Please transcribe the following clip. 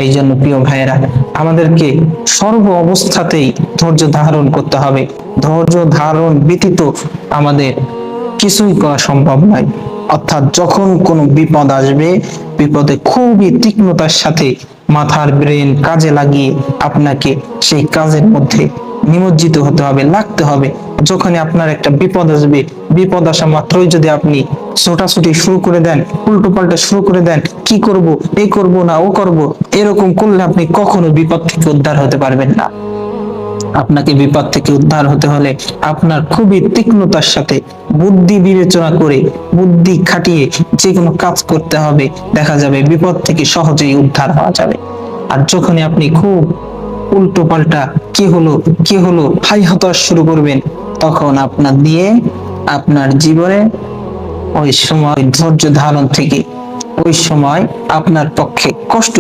এই জন্য প্রিয় ভাইয়েরা, আমাদেরকে সর্ব অবস্থাতেই ধৈর্য ধারণ করতে হবে। ধৈর্য ধারণ ব্যতীত আমাদের কিছুই করা সম্ভব নয়। অর্থাৎ যখন কোনো বিপদ আসবে, বিপদে খুবই তীক্ষ্ণতার সাথে মাথার ব্রেন কাজে লাগিয়ে আপনাকে সেই কাজের মধ্যে নিমজ্জিত হতে হবে, লাগতে হবে। যখনই আপনার একটা বিপদ আসবে, বিপদ আসা মাত্রই যদি আপনি ছোটাছুটি শুরু করে দেন, উল্টো পাল্টা শুরু করে দেন, কি করব, এই করব না ও করব, এরকম করলে আপনি কখনো বিপদ থেকে উদ্ধার হতে পারবেন না। আপনাকে বিপদ থেকে উদ্ধার হতে হলে আপনার খুবই তীক্ষ্ণতার সাথে বুদ্ধি বিবেচনা করে, বুদ্ধি খাটিয়ে যে কোনো কাজ করতে হবে। দেখা যাবে বিপদ থেকে সহজেই উদ্ধার হওয়া যাবে। আর যখনই আপনি খুব উল্টো পাল্টা কি হলো হাই হতাশ শুরু করবেন, তখন আপনার জীবনে ওই সময় ধৈর্য ধারণ থেকে ওই সময় আপনার পক্ষে কষ্ট